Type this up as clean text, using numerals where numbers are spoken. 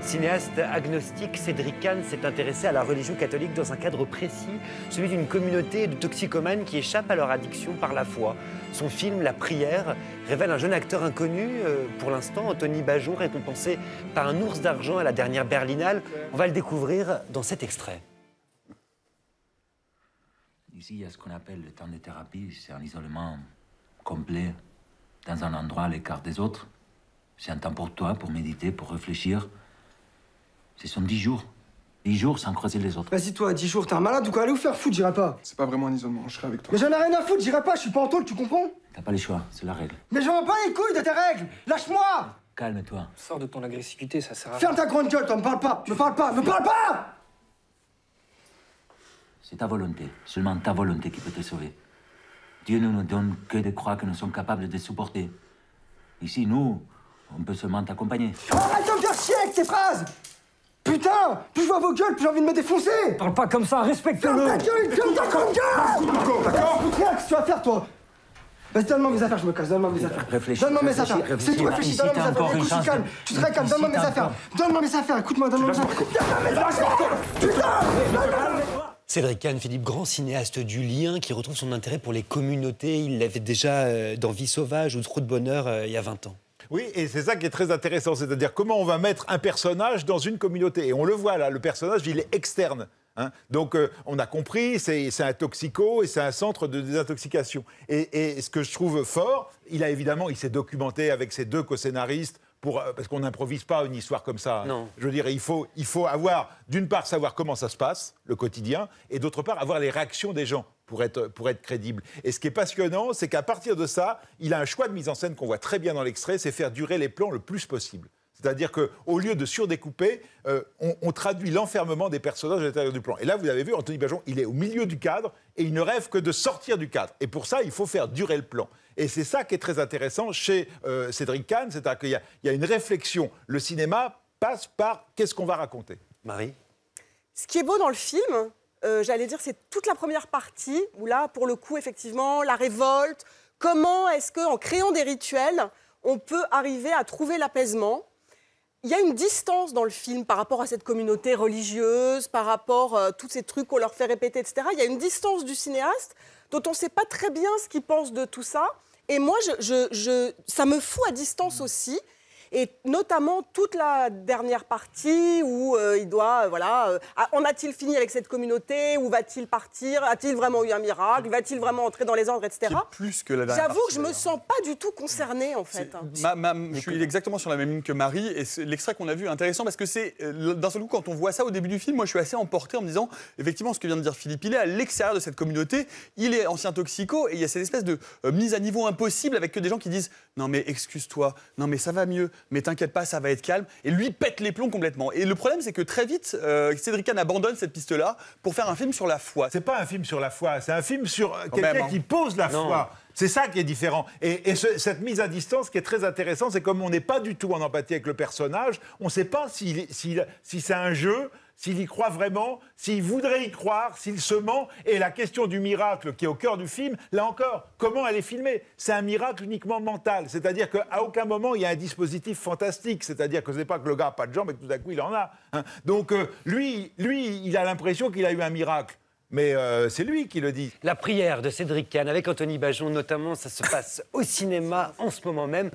Cinéaste agnostique, Cédric Kahn s'est intéressé à la religion catholique dans un cadre précis, celui d'une communauté de toxicomanes qui échappent à leur addiction par la foi. Son film, La Prière, révèle un jeune acteur inconnu, pour l'instant, Anthony Bajon, récompensé par un ours d'argent à la dernière Berlinale. On va le découvrir dans cet extrait. Ici, il y a ce qu'on appelle le temps de thérapie. C'est un isolement complet, dans un endroit à l'écart des autres. C'est un temps pour toi, pour méditer, pour réfléchir. Ce sont 10 jours. 10 jours sans croiser les autres. Vas-y, toi, 10 jours, t'es un malade ou quoi? Allez vous faire foutre, j'irai pas. C'est pas vraiment un isolement, je serai avec toi. Mais j'en ai rien à foutre, j'irai pas, je suis pas en tôle, tu comprends? T'as pas le choix, c'est la règle. Mais j'en veux pas les couilles de tes règles. Lâche-moi. Calme-toi. Sors de ton agressivité, ça sert à rien. Ferme ta grande gueule, toi, me parle pas. Me parle pas, me parle pas. C'est ta volonté, seulement ta volonté qui peut te sauver. Dieu ne nous donne que des croix que nous sommes capables de supporter. Ici, nous, on peut seulement t'accompagner. Arrête de me faire chier avec tes phrases. Putain, plus je vois vos gueules, plus j'ai envie de me défoncer. Parle pas comme ça, respecte-le. Ferme ta gueule, ferme ta grande gueule. D'accord. Qu'est-ce que tu vas faire, toi? Vas-y, donne-moi mes affaires, je me casse, donne-moi mes affaires. Réfléchis, Donne-moi mes réfléchis, affaires. réfléchis. C'est tout, réfléchis, Ici, donne-moi t'as mes affaires. encore une Écoute, je suis chance calme. de- Tu te serais calme, Ici, donne-moi mes t'as affaires. encore- Donne-moi mes affaires, écoute-moi, donne-moi mes affaires. Donne-moi mes affaires. Putain. Cédric Kahn, Philippe, grand cinéaste du lien, qui retrouve son intérêt pour les communautés. Il l'avait déjà dans Vie sauvage ou Trop de bonheur il y a 20 ans. Oui, et c'est ça qui est très intéressant, c'est-à-dire comment on va mettre un personnage dans une communauté. Et on le voit là, le personnage, il est externe. Hein. Donc, on a compris, c'est un toxico et c'est un centre de désintoxication. Et ce que je trouve fort, il s'est documenté avec ses 2 co-scénaristes, parce qu'on n'improvise pas une histoire comme ça. Non. Je veux dire, il faut avoir, d'une part, savoir comment ça se passe, le quotidien, et d'autre part, avoir les réactions des gens pour être crédible. Et ce qui est passionnant, c'est qu'à partir de ça, il a un choix de mise en scène qu'on voit très bien dans l'extrait, c'est faire durer les plans le plus possible. C'est-à-dire qu'au lieu de surdécouper, on traduit l'enfermement des personnages à l'intérieur du plan. Et là, vous avez vu, Anthony Bajon, il est au milieu du cadre et il ne rêve que de sortir du cadre. Et pour ça, il faut faire durer le plan. Et c'est ça qui est très intéressant chez Cédric Kahn, c'est-à-dire qu'il y a une réflexion. Le cinéma passe par qu'est-ce qu'on va raconter. Marie? Ce qui est beau dans le film, j'allais dire, c'est toute la première partie, où là, pour le coup, effectivement, la révolte, comment est-ce qu'en créant des rituels, on peut arriver à trouver l'apaisement. Il y a une distance dans le film par rapport à cette communauté religieuse, par rapport à tous ces trucs qu'on leur fait répéter, etc. Il y a une distance du cinéaste dont on ne sait pas très bien ce qu'il pense de tout ça. Et moi, ça me fout à distance aussi. Et notamment toute la dernière partie où il doit, en a-t-il fini avec cette communauté? Où va-t-il partir? A-t-il vraiment eu un miracle? Va-t-il vraiment entrer dans les ordres, etc. C'est plus que la dernière J'avoue que je partie, me sens pas du tout concernée, en fait. Je suis exactement sur la même ligne que Marie, et l'extrait qu'on a vu est intéressant parce que c'est, d'un seul coup, quand on voit ça au début du film, moi je suis assez emporté en me disant, effectivement, ce que vient de dire Philippe, il est à l'extérieur de cette communauté, il est ancien toxico, et il y a cette espèce de mise à niveau impossible avec que des gens qui disent « Non mais excuse-toi, non mais ça va mieux, mais t'inquiète pas, ça va être calme », et lui pète les plombs complètement. Et le problème, c'est que très vite, Cédric Kahn abandonne cette piste-là pour faire un film sur la foi. C'est pas un film sur la foi, c'est un film sur quelqu'un qui pose la foi. C'est ça qui est différent. Et cette mise à distance qui est très intéressante, c'est comme on n'est pas du tout en empathie avec le personnage, on ne sait pas si c'est un jeu, s'il y croit vraiment, s'il voudrait y croire, s'il se ment. Et la question du miracle qui est au cœur du film, là encore, comment elle est filmée? C'est un miracle uniquement mental. C'est-à-dire qu'à aucun moment, il y a un dispositif fantastique. C'est-à-dire que ce n'est pas que le gars n'a pas de jambes et que tout d'un coup, il en a. Hein. Donc, lui, il a l'impression qu'il a eu un miracle. Mais c'est lui qui le dit. La Prière de Cédric Kahn avec Anthony Bajon, notamment, ça se passe au cinéma en ce moment même.